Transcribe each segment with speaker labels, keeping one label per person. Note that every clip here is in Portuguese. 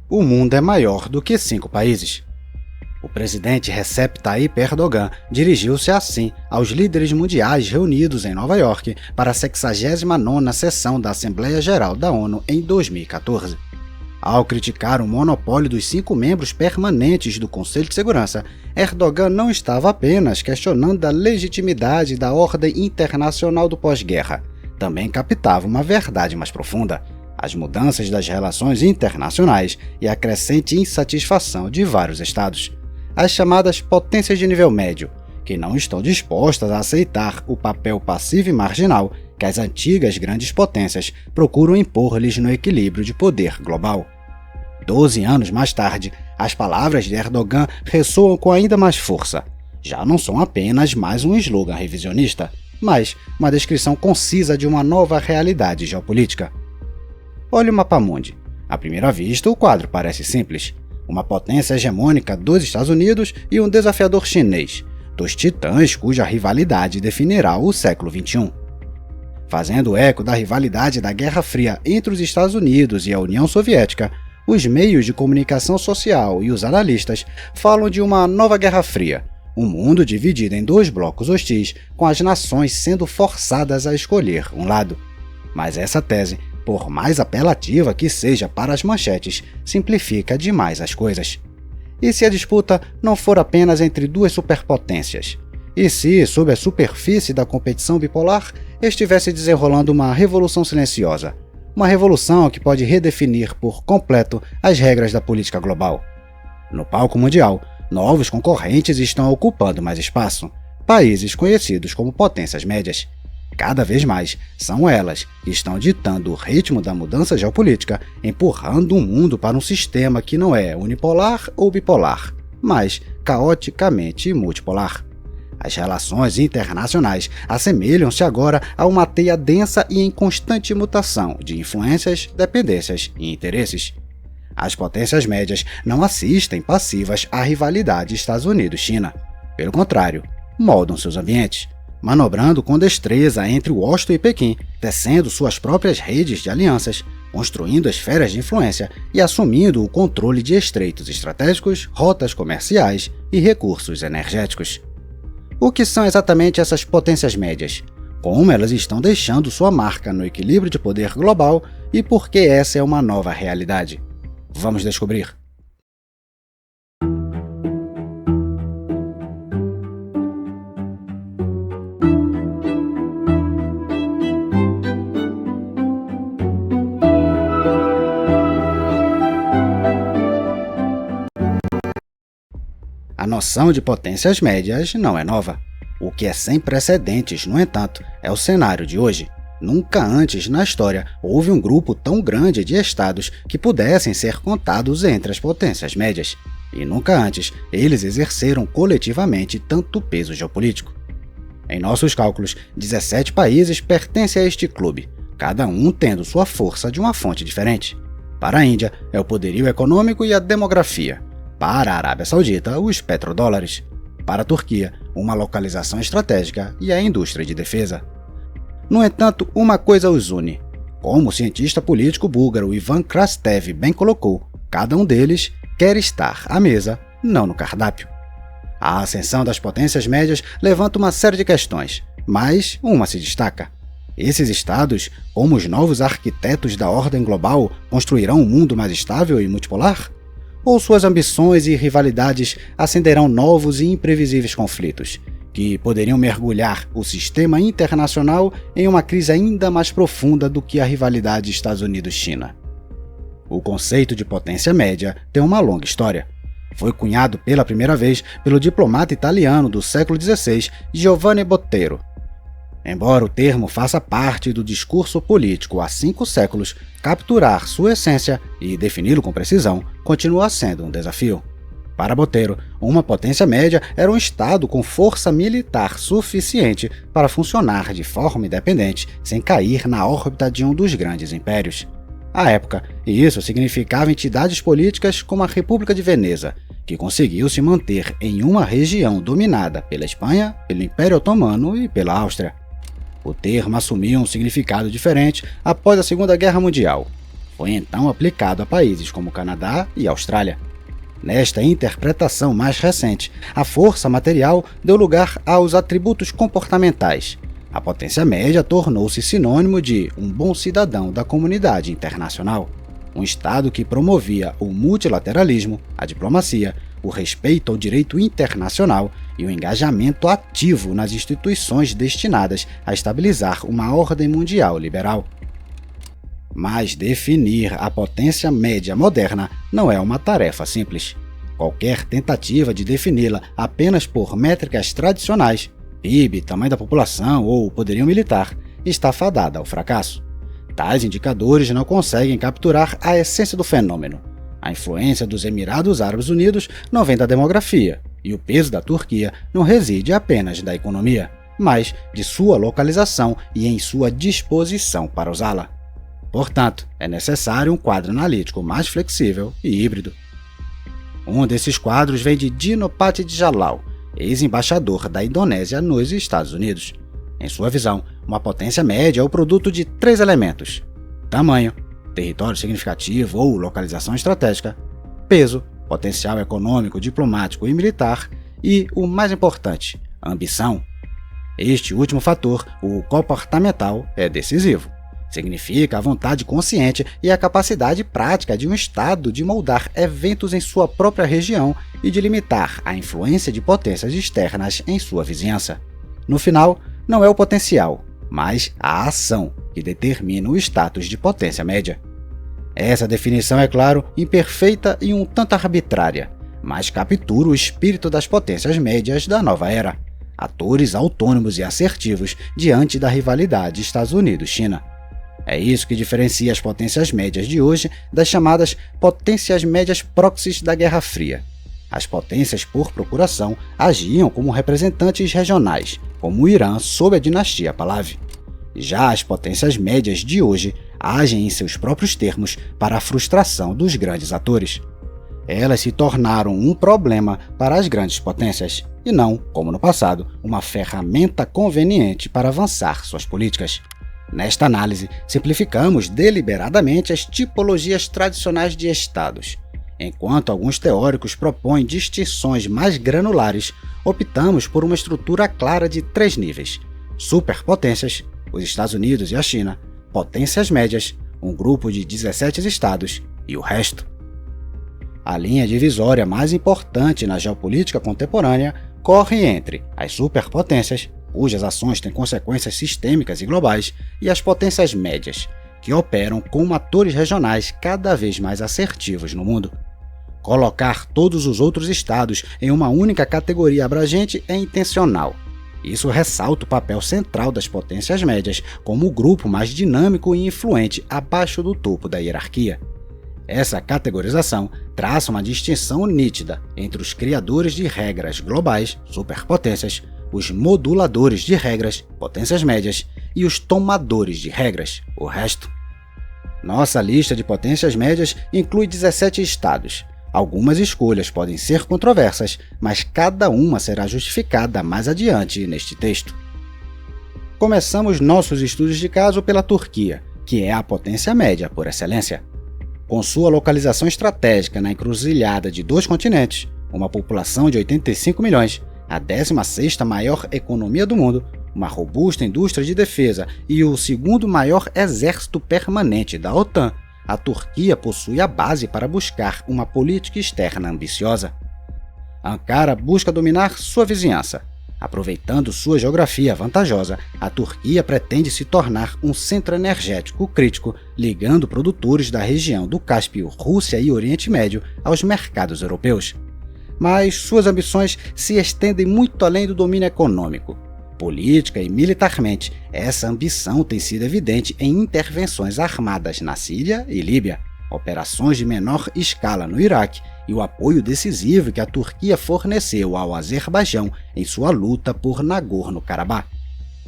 Speaker 1: O mundo é maior do que 5 países. O presidente Recep Tayyip Erdogan dirigiu-se assim aos líderes mundiais reunidos em Nova York para a 69ª sessão da Assembleia Geral da ONU em 2014. Ao criticar o monopólio dos 5 membros permanentes do Conselho de Segurança, Erdogan não estava apenas questionando a legitimidade da ordem internacional do pós-guerra, também captava uma verdade mais profunda: as mudanças das relações internacionais e a crescente insatisfação de vários estados. As chamadas potências de nível médio, que não estão dispostas a aceitar o papel passivo e marginal que as antigas grandes potências procuram impor-lhes no equilíbrio de poder global. 12 anos mais tarde, as palavras de Erdogan ressoam com ainda mais força. Já não são apenas mais um slogan revisionista, mas uma descrição concisa de uma nova realidade geopolítica. Olhe o mapamundi. À primeira vista, o quadro parece simples. Uma potência hegemônica dos Estados Unidos e um desafiador chinês, dos titãs cuja rivalidade definirá o século XXI. Fazendo eco da rivalidade da Guerra Fria entre os Estados Unidos e a União Soviética, os meios de comunicação social e os analistas falam de uma nova Guerra Fria, um mundo dividido em 2 blocos hostis, com as nações sendo forçadas a escolher um lado. Mas essa tese, por mais apelativa que seja para as manchetes, simplifica demais as coisas. E se a disputa não for apenas entre 2 superpotências? E se, sob a superfície da competição bipolar, estivesse desenrolando uma revolução silenciosa? Uma revolução que pode redefinir por completo as regras da política global. No palco mundial, novos concorrentes estão ocupando mais espaço, países conhecidos como potências médias. Cada vez mais, são elas que estão ditando o ritmo da mudança geopolítica, empurrando o mundo para um sistema que não é unipolar ou bipolar, mas caoticamente multipolar. As relações internacionais assemelham-se agora a uma teia densa e em constante mutação de influências, dependências e interesses. As potências médias não assistem passivas à rivalidade Estados Unidos-China. Pelo contrário, moldam seus ambientes, manobrando com destreza entre Washington e Pequim, tecendo suas próprias redes de alianças, construindo esferas de influência e assumindo o controle de estreitos estratégicos, rotas comerciais e recursos energéticos. O que são exatamente essas potências médias? Como elas estão deixando sua marca no equilíbrio de poder global e por que essa é uma nova realidade? Vamos descobrir. A noção de potências médias não é nova. O que é sem precedentes, no entanto, é o cenário de hoje. Nunca antes na história houve um grupo tão grande de estados que pudessem ser contados entre as potências médias. E nunca antes eles exerceram coletivamente tanto peso geopolítico. Em nossos cálculos, 17 países pertencem a este clube, cada um tendo sua força de uma fonte diferente. Para a Índia, é o poderio econômico e a demografia. Para a Arábia Saudita, os petrodólares. Para a Turquia, uma localização estratégica e a indústria de defesa. No entanto, uma coisa os une. Como o cientista político búlgaro Ivan Krastev bem colocou, cada um deles quer estar à mesa, não no cardápio. A ascensão das potências médias levanta uma série de questões, mas uma se destaca. Esses estados, como os novos arquitetos da ordem global, construirão um mundo mais estável e multipolar? Ou suas ambições e rivalidades acenderão novos e imprevisíveis conflitos, que poderiam mergulhar o sistema internacional em uma crise ainda mais profunda do que a rivalidade Estados Unidos-China? O conceito de potência média tem uma longa história. Foi cunhado pela primeira vez pelo diplomata italiano do século XVI, Giovanni Bottero. Embora o termo faça parte do discurso político há 5 séculos, capturar sua essência e defini-lo com precisão continua sendo um desafio. Para Bottero, uma potência média era um estado com força militar suficiente para funcionar de forma independente sem cair na órbita de um dos grandes impérios. À época, isso significava entidades políticas como a República de Veneza, que conseguiu se manter em uma região dominada pela Espanha, pelo Império Otomano e pela Áustria. O termo assumiu um significado diferente após a Segunda Guerra Mundial. foi então aplicado a países como Canadá e Austrália. Nesta interpretação mais recente, a força material deu lugar aos atributos comportamentais. A potência média tornou-se sinônimo de um bom cidadão da comunidade internacional, um Estado que promovia o multilateralismo, a diplomacia, o respeito ao direito internacional e o engajamento ativo nas instituições destinadas a estabilizar uma ordem mundial liberal. Mas definir a potência média moderna não é uma tarefa simples. Qualquer tentativa de defini-la apenas por métricas tradicionais, PIB, tamanho da população ou poderio militar, está fadada ao fracasso. Tais indicadores não conseguem capturar a essência do fenômeno. A influência dos Emirados Árabes Unidos não vem da demografia, e o peso da Turquia não reside apenas da economia, mas de sua localização e em sua disposição para usá-la. Portanto, é necessário um quadro analítico mais flexível e híbrido. Um desses quadros vem de Dino Patidjalal, ex-embaixador da Indonésia nos Estados Unidos. Em sua visão, uma potência média é o produto de 3 elementos: tamanho, território significativo ou localização estratégica, peso, potencial econômico, diplomático e militar e, o mais importante, ambição. Este último fator, o comportamental, é decisivo. Significa a vontade consciente e a capacidade prática de um Estado de moldar eventos em sua própria região e de limitar a influência de potências externas em sua vizinhança. No final, não é o potencial, mas a ação que determina o status de potência média. Essa definição é, claro, imperfeita e um tanto arbitrária, mas captura o espírito das potências médias da nova era, atores autônomos e assertivos diante da rivalidade Estados Unidos-China. É isso que diferencia as potências médias de hoje das chamadas potências médias proxies da Guerra Fria. As potências por procuração agiam como representantes regionais, como o Irã sob a dinastia Pahlavi. Já as potências médias de hoje agem em seus próprios termos para a frustração dos grandes atores. Elas se tornaram um problema para as grandes potências, e não, como no passado, uma ferramenta conveniente para avançar suas políticas. Nesta análise, simplificamos deliberadamente as tipologias tradicionais de estados. Enquanto alguns teóricos propõem distinções mais granulares, optamos por uma estrutura clara de 3 níveis: superpotências, os Estados Unidos e a China, potências médias, um grupo de 17 estados, e o resto. A linha divisória mais importante na geopolítica contemporânea corre entre as superpotências, cujas ações têm consequências sistêmicas e globais, e as potências médias, que operam como atores regionais cada vez mais assertivos no mundo. Colocar todos os outros estados em uma única categoria abrangente é intencional. Isso ressalta o papel central das potências médias como o grupo mais dinâmico e influente abaixo do topo da hierarquia. Essa categorização traça uma distinção nítida entre os criadores de regras globais, superpotências, os moduladores de regras, potências médias, e os tomadores de regras, o resto. Nossa lista de potências médias inclui 17 estados. Algumas escolhas podem ser controversas, mas cada uma será justificada mais adiante neste texto. Começamos nossos estudos de caso pela Turquia, que é a potência média por excelência. Com sua localização estratégica na encruzilhada de 2 continentes, uma população de 85 milhões, a 16ª maior economia do mundo, uma robusta indústria de defesa e o 2º maior exército permanente da OTAN, a Turquia possui a base para buscar uma política externa ambiciosa. Ankara busca dominar sua vizinhança. Aproveitando sua geografia vantajosa, a Turquia pretende se tornar um centro energético crítico, ligando produtores da região do Cáspio, Rússia e Oriente Médio aos mercados europeus. Mas suas ambições se estendem muito além do domínio econômico. Política e militarmente, essa ambição tem sido evidente em intervenções armadas na Síria e Líbia, operações de menor escala no Iraque e o apoio decisivo que a Turquia forneceu ao Azerbaijão em sua luta por Nagorno-Karabakh.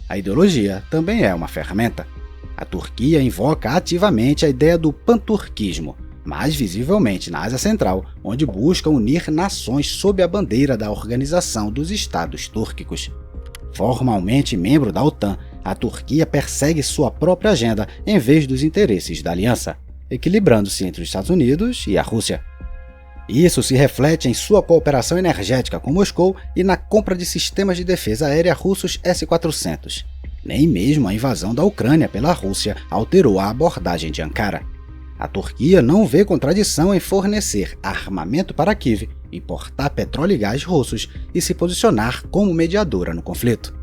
Speaker 1: A ideologia também é uma ferramenta. A Turquia invoca ativamente a ideia do panturquismo, mais visivelmente na Ásia Central, onde busca unir nações sob a bandeira da Organização dos Estados Túrquicos. Formalmente membro da OTAN, a Turquia persegue sua própria agenda em vez dos interesses da aliança. equilibrando-se entre os Estados Unidos e a Rússia. Isso se reflete em sua cooperação energética com Moscou e na compra de sistemas de defesa aérea russos S-400. Nem mesmo a invasão da Ucrânia pela Rússia alterou a abordagem de Ankara. A Turquia não vê contradição em fornecer armamento para Kiev, importar petróleo e gás russos e se posicionar como mediadora no conflito.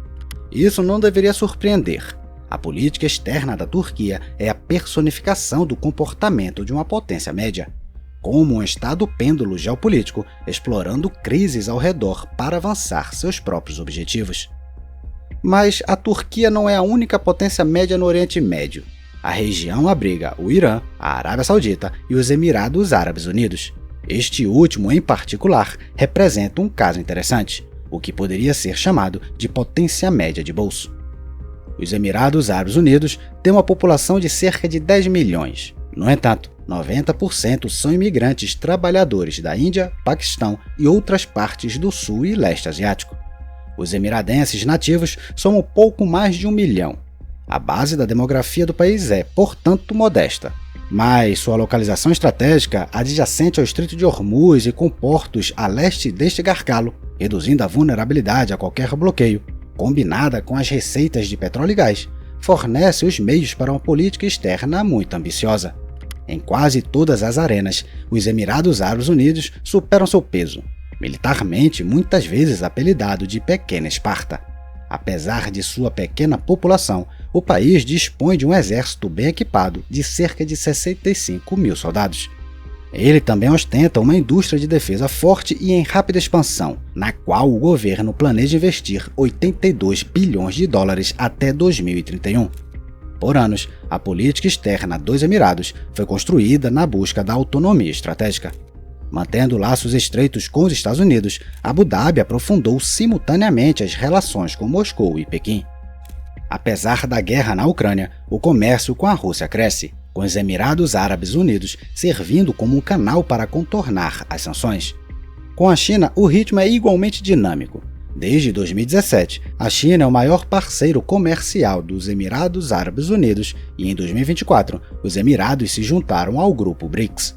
Speaker 1: Isso não deveria surpreender. A política externa da Turquia é a personificação do comportamento de uma potência média, como um estado pêndulo geopolítico, explorando crises ao redor para avançar seus próprios objetivos. Mas a Turquia não é a única potência média no Oriente Médio. A região abriga o Irã, a Arábia Saudita e os Emirados Árabes Unidos. Este último, em particular, representa um caso interessante, o que poderia ser chamado de potência média de bolso. Os Emirados Árabes Unidos têm uma população de cerca de 10 milhões. No entanto, 90% são imigrantes trabalhadores da Índia, Paquistão e outras partes do sul e leste asiático. Os emiradenses nativos são um pouco mais de 1 milhão. A base da demografia do país é, portanto, modesta, mas sua localização estratégica, adjacente ao Estreito de Hormuz e com portos a leste deste gargalo, reduzindo a vulnerabilidade a qualquer bloqueio, combinada com as receitas de petróleo e gás, fornece os meios para uma política externa muito ambiciosa. Em quase todas as arenas, os Emirados Árabes Unidos superam seu peso, militarmente muitas vezes apelidado de Pequena Esparta. Apesar de sua pequena população, o país dispõe de um exército bem equipado de cerca de 65 mil soldados. Ele também ostenta uma indústria de defesa forte e em rápida expansão, na qual o governo planeja investir 82 bilhões de dólares até 2031. Por anos, a política externa dos Emirados foi construída na busca da autonomia estratégica. Mantendo laços estreitos com os Estados Unidos, Abu Dhabi aprofundou simultaneamente as relações com Moscou e Pequim. Apesar da guerra na Ucrânia, o comércio com a Rússia cresce, com os Emirados Árabes Unidos servindo como um canal para contornar as sanções. Com a China, o ritmo é igualmente dinâmico. Desde 2017, a China é o maior parceiro comercial dos Emirados Árabes Unidos e em 2024, os Emirados se juntaram ao grupo BRICS.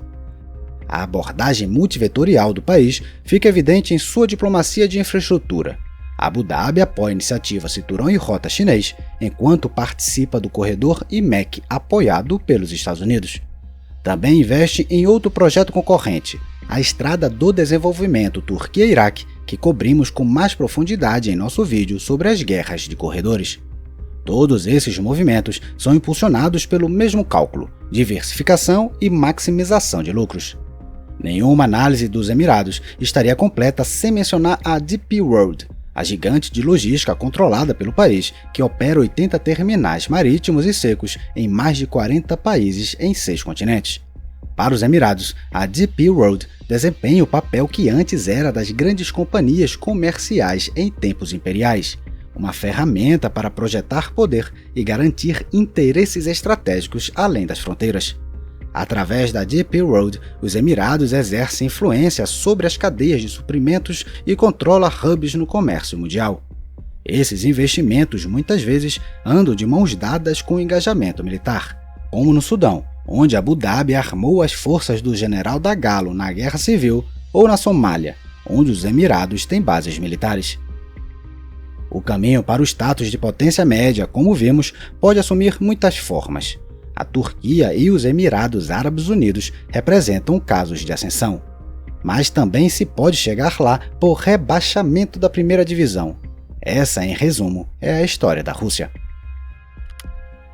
Speaker 1: A abordagem multivetorial do país fica evidente em sua diplomacia de infraestrutura. Abu Dhabi apoia a iniciativa Cinturão e Rota Chinês, enquanto participa do corredor IMEC apoiado pelos Estados Unidos. Também investe em outro projeto concorrente, a Estrada do Desenvolvimento Turquia-Iraque, que cobrimos com mais profundidade em nosso vídeo sobre as guerras de corredores. Todos esses movimentos são impulsionados pelo mesmo cálculo, diversificação e maximização de lucros. Nenhuma análise dos Emirados estaria completa sem mencionar a DP World, a gigante de logística controlada pelo país, que opera 80 terminais marítimos e secos em mais de 40 países em 6 continentes. Para os Emirados, a DP World desempenha o papel que antes era das grandes companhias comerciais em tempos imperiais, uma ferramenta para projetar poder e garantir interesses estratégicos além das fronteiras. Através da DP World, os Emirados exercem influência sobre as cadeias de suprimentos e controla hubs no comércio mundial. Esses investimentos muitas vezes andam de mãos dadas com o engajamento militar, como no Sudão, onde Abu Dhabi armou as forças do general Dagalo na Guerra Civil, ou na Somália, onde os Emirados têm bases militares. O caminho para o status de potência média, como vimos, pode assumir muitas formas. A Turquia e os Emirados Árabes Unidos representam casos de ascensão. Mas também se pode chegar lá por rebaixamento da primeira divisão. Essa, em resumo, é a história da Rússia.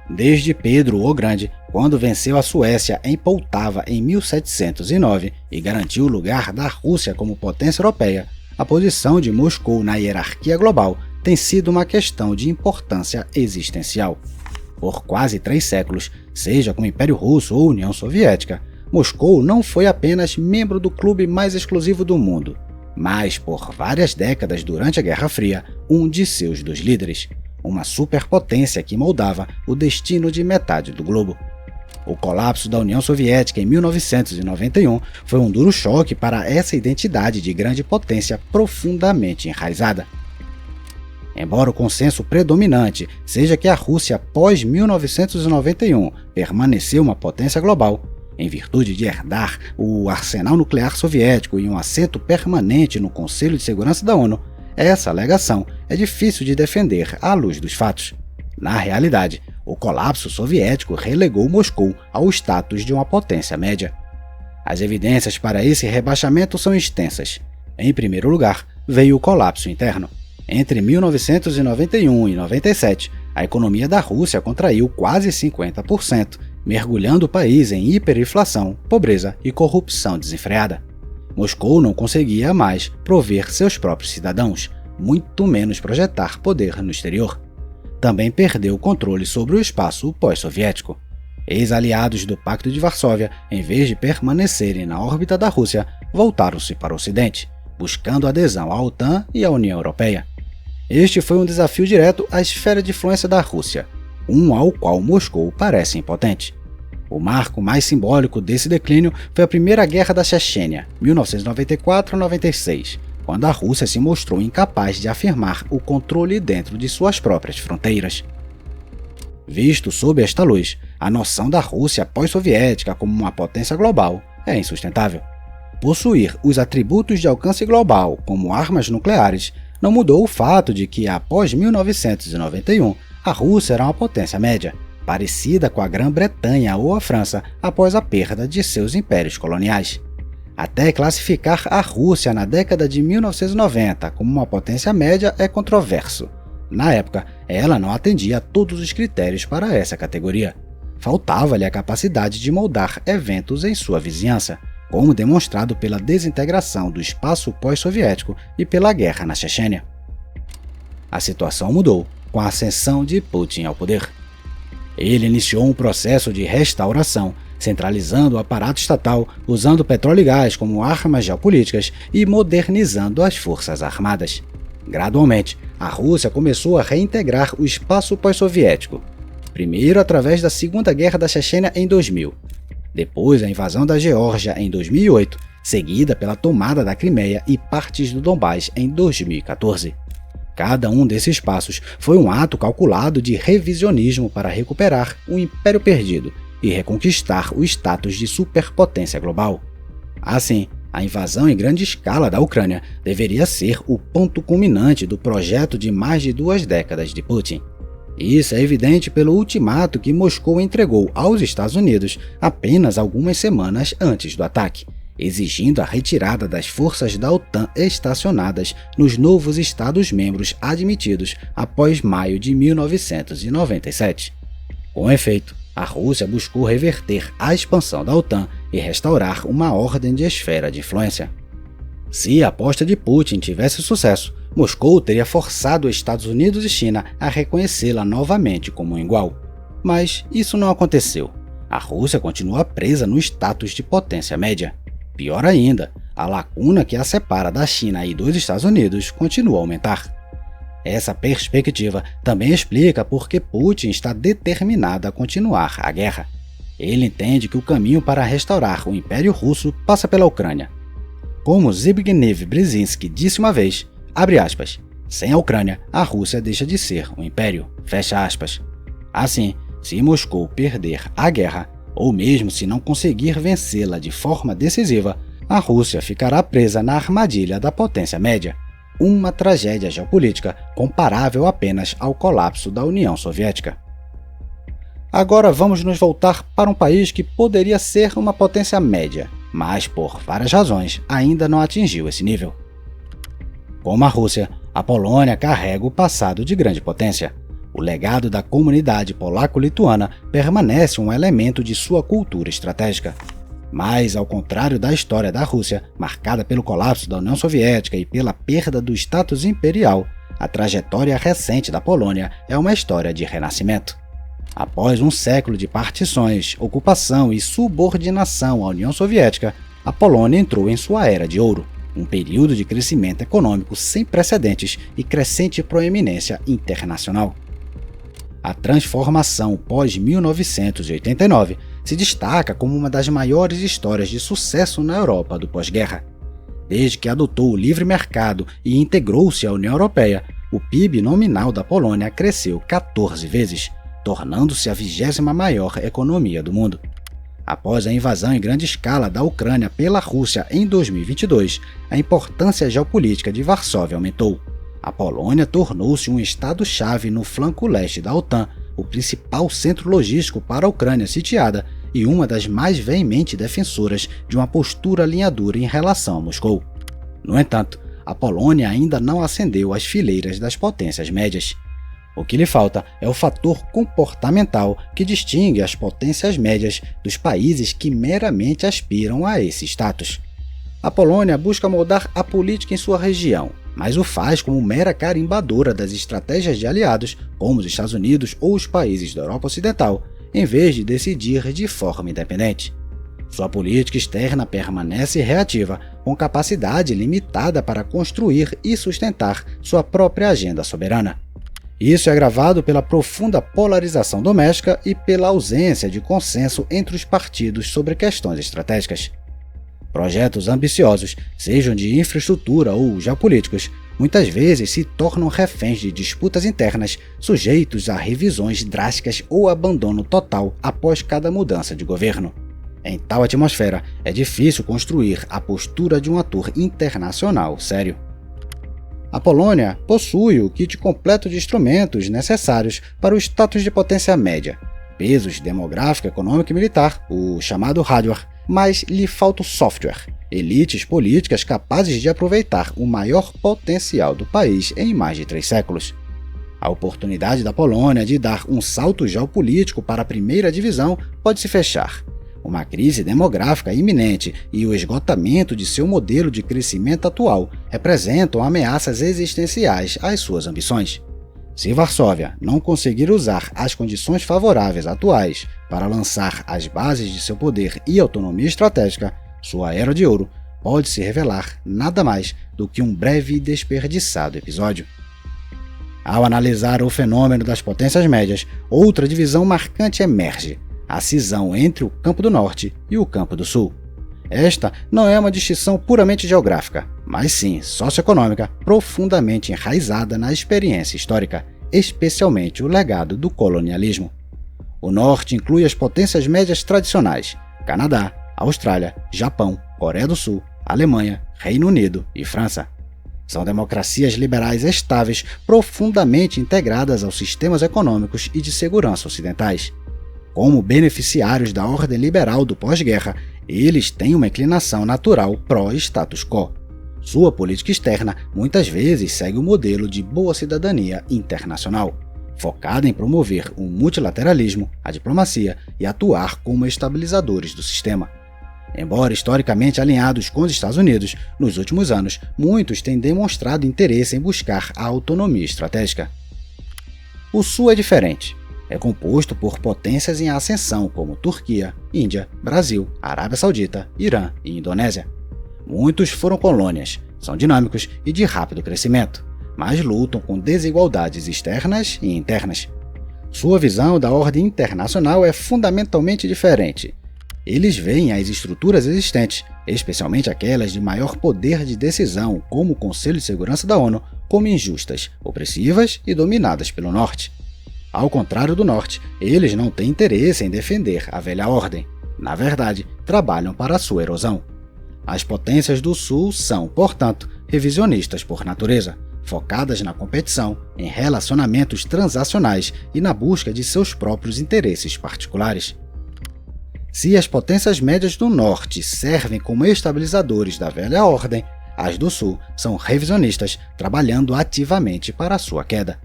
Speaker 1: Desde Pedro o Grande, quando venceu a Suécia em Poltava em 1709 e garantiu o lugar da Rússia como potência europeia, a posição de Moscou na hierarquia global tem sido uma questão de importância existencial. Por quase 3 séculos, seja com o Império Russo ou União Soviética, Moscou não foi apenas membro do clube mais exclusivo do mundo, mas por várias décadas durante a Guerra Fria, um de seus 2 líderes, uma superpotência que moldava o destino de metade do globo. O colapso da União Soviética em 1991 foi um duro choque para essa identidade de grande potência profundamente enraizada. Embora o consenso predominante seja que a Rússia pós-1991 permaneceu uma potência global, em virtude de herdar o arsenal nuclear soviético e um assento permanente no Conselho de Segurança da ONU, essa alegação é difícil de defender à luz dos fatos. Na realidade, o colapso soviético relegou Moscou ao status de uma potência média. As evidências para esse rebaixamento são extensas. Em primeiro lugar, veio o colapso interno. Entre 1991 e 97, a economia da Rússia contraiu quase 50%, mergulhando o país em hiperinflação, pobreza e corrupção desenfreada. Moscou não conseguia mais prover seus próprios cidadãos, muito menos projetar poder no exterior. Também perdeu o controle sobre o espaço pós-soviético. Ex-aliados do Pacto de Varsóvia, em vez de permanecerem na órbita da Rússia, voltaram-se para o Ocidente, buscando adesão à OTAN e à União Europeia. Este foi um desafio direto à esfera de influência da Rússia, ao qual Moscou parece impotente. O marco mais simbólico desse declínio foi a Primeira Guerra da Chechênia, 1994-96, quando a Rússia se mostrou incapaz de afirmar o controle dentro de suas próprias fronteiras. Visto sob esta luz, a noção da Rússia pós-soviética como uma potência global é insustentável. Possuir os atributos de alcance global, como armas nucleares, não mudou o fato de que, após 1991, a Rússia era uma potência média, parecida com a Grã-Bretanha ou a França após a perda de seus impérios coloniais. Até classificar a Rússia na década de 1990 como uma potência média é controverso. Na época, ela não atendia a todos os critérios para essa categoria. Faltava-lhe a capacidade de moldar eventos em sua vizinhança, como demonstrado pela desintegração do espaço pós-soviético e pela guerra na Chechênia. A situação mudou com a ascensão de Putin ao poder. Ele iniciou um processo de restauração, centralizando o aparato estatal, usando petróleo e gás como armas geopolíticas e modernizando as forças armadas. Gradualmente, a Rússia começou a reintegrar o espaço pós-soviético, primeiro através da Segunda Guerra da Chechênia em 2000, depois a invasão da Geórgia em 2008, seguida pela tomada da Crimeia e partes do Donbás em 2014. Cada um desses passos foi um ato calculado de revisionismo para recuperar o império perdido e reconquistar o status de superpotência global. Assim, a invasão em grande escala da Ucrânia deveria ser o ponto culminante do projeto de mais de 2 décadas de Putin. Isso é evidente pelo ultimato que Moscou entregou aos Estados Unidos apenas algumas semanas antes do ataque, exigindo a retirada das forças da OTAN estacionadas nos novos Estados-membros admitidos após maio de 1997. Com efeito, a Rússia buscou reverter a expansão da OTAN e restaurar uma ordem de esfera de influência. Se a aposta de Putin tivesse sucesso, Moscou teria forçado os Estados Unidos e China a reconhecê-la novamente como um igual. Mas isso não aconteceu. A Rússia continua presa no status de potência média. Pior ainda, a lacuna que a separa da China e dos Estados Unidos continua a aumentar. Essa perspectiva também explica por que Putin está determinado a continuar a guerra. Ele entende que o caminho para restaurar o Império Russo passa pela Ucrânia. Como Zbigniew Brzezinski disse uma vez, abre aspas, sem a Ucrânia, a Rússia deixa de ser um império, fecha aspas. Assim, se Moscou perder a guerra, ou mesmo se não conseguir vencê-la de forma decisiva, a Rússia ficará presa na armadilha da potência média, uma tragédia geopolítica comparável apenas ao colapso da União Soviética. Agora vamos nos voltar para um país que poderia ser uma potência média, mas por várias razões ainda não atingiu esse nível. Como a Rússia, a Polônia carrega o passado de grande potência. O legado da comunidade polaco-lituana permanece um elemento de sua cultura estratégica. Mas, ao contrário da história da Rússia, marcada pelo colapso da União Soviética e pela perda do status imperial, a trajetória recente da Polônia é uma história de renascimento. Após um século de partições, ocupação e subordinação à União Soviética, a Polônia entrou em sua era de ouro, um período de crescimento econômico sem precedentes e crescente proeminência internacional. A transformação pós-1989 se destaca como uma das maiores histórias de sucesso na Europa do pós-guerra. Desde que adotou o livre mercado e integrou-se à União Europeia, o PIB nominal da Polônia cresceu 14 vezes, tornando-se a 20ª maior economia do mundo. Após a invasão em grande escala da Ucrânia pela Rússia em 2022, a importância geopolítica de Varsóvia aumentou. A Polônia tornou-se um estado-chave no flanco leste da OTAN, o principal centro logístico para a Ucrânia sitiada e uma das mais veementes defensoras de uma postura alinhadora em relação a Moscou. No entanto, a Polônia ainda não ascendeu às fileiras das potências médias. O que lhe falta é o fator comportamental que distingue as potências médias dos países que meramente aspiram a esse status. A Polônia busca moldar a política em sua região, mas o faz como mera carimbadora das estratégias de aliados, como os Estados Unidos ou os países da Europa Ocidental, em vez de decidir de forma independente. Sua política externa permanece reativa, com capacidade limitada para construir e sustentar sua própria agenda soberana. Isso é agravado pela profunda polarização doméstica e pela ausência de consenso entre os partidos sobre questões estratégicas. Projetos ambiciosos, sejam de infraestrutura ou geopolíticos, muitas vezes se tornam reféns de disputas internas, sujeitos a revisões drásticas ou abandono total após cada mudança de governo. Em tal atmosfera, é difícil construir a postura de um ator internacional sério. A Polônia possui o kit completo de instrumentos necessários para o status de potência média, pesos demográfico, econômico e militar, o chamado hardware, mas lhe falta o software, elites políticas capazes de aproveitar o maior potencial do país em mais de 3 séculos. A oportunidade da Polônia de dar um salto geopolítico para a primeira divisão pode se fechar. Uma crise demográfica iminente e o esgotamento de seu modelo de crescimento atual representam ameaças existenciais às suas ambições. Se Varsóvia não conseguir usar as condições favoráveis atuais para lançar as bases de seu poder e autonomia estratégica, sua era de ouro pode se revelar nada mais do que um breve e desperdiçado episódio. Ao analisar o fenômeno das potências médias, outra divisão marcante emerge: a cisão entre o Campo do Norte e o Campo do Sul. Esta não é uma distinção puramente geográfica, mas sim socioeconômica, profundamente enraizada na experiência histórica, especialmente o legado do colonialismo. O Norte inclui as potências médias tradicionais: Canadá, Austrália, Japão, Coreia do Sul, Alemanha, Reino Unido e França. São democracias liberais estáveis, profundamente integradas aos sistemas econômicos e de segurança ocidentais. Como beneficiários da ordem liberal do pós-guerra, eles têm uma inclinação natural pró-status quo. Sua política externa muitas vezes segue o modelo de boa cidadania internacional, focada em promover o multilateralismo, a diplomacia e atuar como estabilizadores do sistema. Embora historicamente alinhados com os Estados Unidos, nos últimos anos, muitos têm demonstrado interesse em buscar a autonomia estratégica. O Sul é diferente. É composto por potências em ascensão como Turquia, Índia, Brasil, Arábia Saudita, Irã e Indonésia. Muitos foram colônias, são dinâmicos e de rápido crescimento, mas lutam com desigualdades externas e internas. Sua visão da ordem internacional é fundamentalmente diferente. Eles veem as estruturas existentes, especialmente aquelas de maior poder de decisão, como o Conselho de Segurança da ONU, como injustas, opressivas e dominadas pelo Norte. Ao contrário do Norte, eles não têm interesse em defender a velha ordem. Na verdade, trabalham para a sua erosão. As potências do Sul são, portanto, revisionistas por natureza, focadas na competição, em relacionamentos transacionais e na busca de seus próprios interesses particulares. Se as potências médias do Norte servem como estabilizadores da velha ordem, as do Sul são revisionistas, trabalhando ativamente para a sua queda.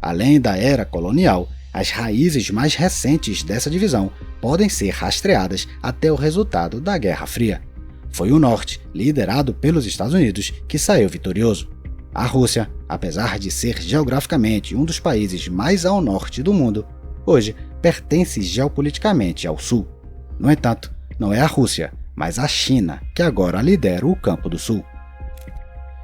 Speaker 1: Além da era colonial, as raízes mais recentes dessa divisão podem ser rastreadas até o resultado da Guerra Fria. Foi o Norte, liderado pelos Estados Unidos, que saiu vitorioso. A Rússia, apesar de ser geograficamente um dos países mais ao norte do mundo, hoje pertence geopoliticamente ao Sul. No entanto, não é a Rússia, mas a China que agora lidera o Campo do Sul.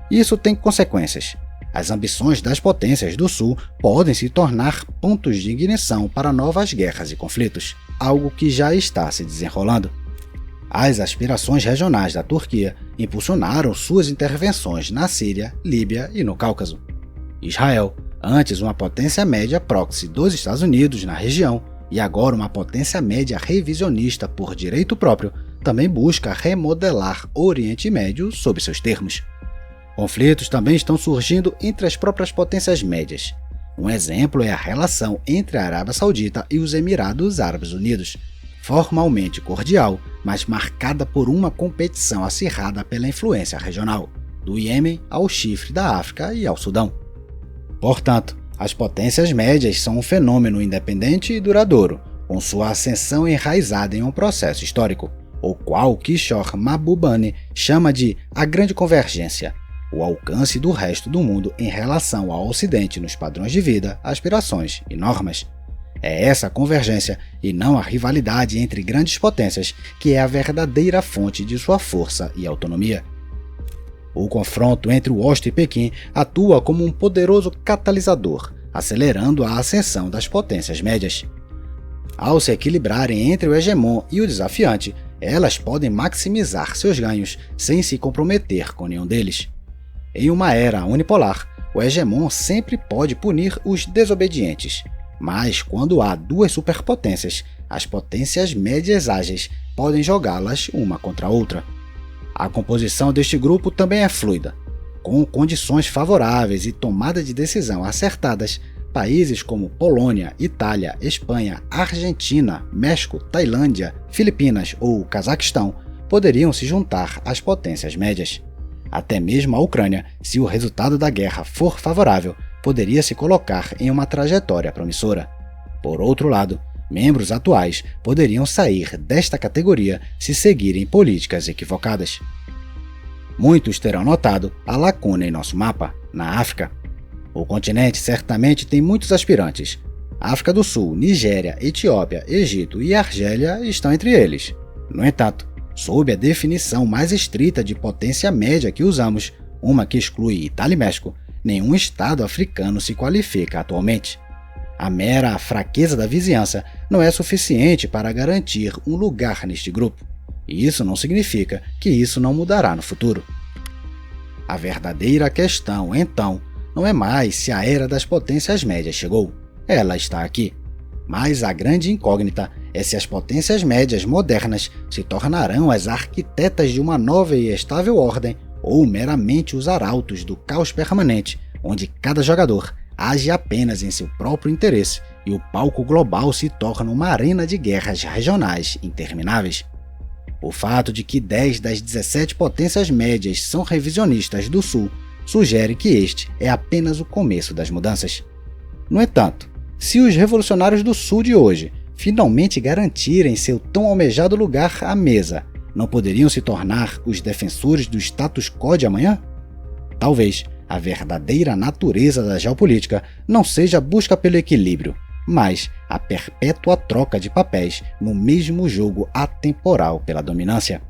Speaker 1: Isso tem consequências. As ambições das potências do Sul podem se tornar pontos de ignição para novas guerras e conflitos, algo que já está se desenrolando. As aspirações regionais da Turquia impulsionaram suas intervenções na Síria, Líbia e no Cáucaso. Israel, antes uma potência média proxy dos Estados Unidos na região, E agora uma potência média revisionista por direito próprio também busca remodelar o Oriente Médio sob seus termos. Conflitos também estão surgindo entre as próprias potências médias. Um exemplo é a relação entre a Arábia Saudita e os Emirados Árabes Unidos, formalmente cordial, mas marcada por uma competição acirrada pela influência regional, do Iêmen ao Chifre da África e ao Sudão. Portanto, as potências médias são um fenômeno independente e duradouro, com sua ascensão enraizada em um processo histórico, o qual Kishore Mahbubani chama de a Grande Convergência, o alcance do resto do mundo em relação ao Ocidente nos padrões de vida, aspirações e normas. É essa convergência, e não a rivalidade entre grandes potências, que é a verdadeira fonte de sua força e autonomia. O confronto entre Washington e Pequim atua como um poderoso catalisador, acelerando a ascensão das potências médias. Ao se equilibrarem entre o hegemon e o desafiante, elas podem maximizar seus ganhos sem se comprometer com nenhum deles. Em uma era unipolar, o hegemon sempre pode punir os desobedientes, mas quando há duas superpotências, as potências médias ágeis podem jogá-las uma contra a outra. A composição deste grupo também é fluida. Com condições favoráveis e tomada de decisão acertadas, países como Polônia, Itália, Espanha, Argentina, México, Tailândia, Filipinas ou Cazaquistão poderiam se juntar às potências médias. Até mesmo a Ucrânia, se o resultado da guerra for favorável, poderia se colocar em uma trajetória promissora. Por outro lado, membros atuais poderiam sair desta categoria se seguirem políticas equivocadas. Muitos terão notado a lacuna em nosso mapa, na África. O continente certamente tem muitos aspirantes. África do Sul, Nigéria, Etiópia, Egito e Argélia estão entre eles. No entanto, sob a definição mais estrita de potência média que usamos, uma que exclui Itália e México, nenhum estado africano se qualifica atualmente. A mera fraqueza da vizinhança não é suficiente para garantir um lugar neste grupo, e isso não significa que isso não mudará no futuro. A verdadeira questão, então, não é mais se a era das potências médias chegou. Ela está aqui. Mas a grande incógnita é se as potências médias modernas se tornarão as arquitetas de uma nova e estável ordem ou meramente os arautos do caos permanente, onde cada jogador age apenas em seu próprio interesse e o palco global se torna uma arena de guerras regionais intermináveis. O fato de que 10 das 17 potências médias são revisionistas do Sul sugere que este é apenas o começo das mudanças. No entanto, se os revolucionários do Sul de hoje finalmente garantirem seu tão almejado lugar à mesa, não poderiam se tornar os defensores do status quo de amanhã? Talvez a verdadeira natureza da geopolítica não seja a busca pelo equilíbrio, mas a perpétua troca de papéis no mesmo jogo atemporal pela dominância.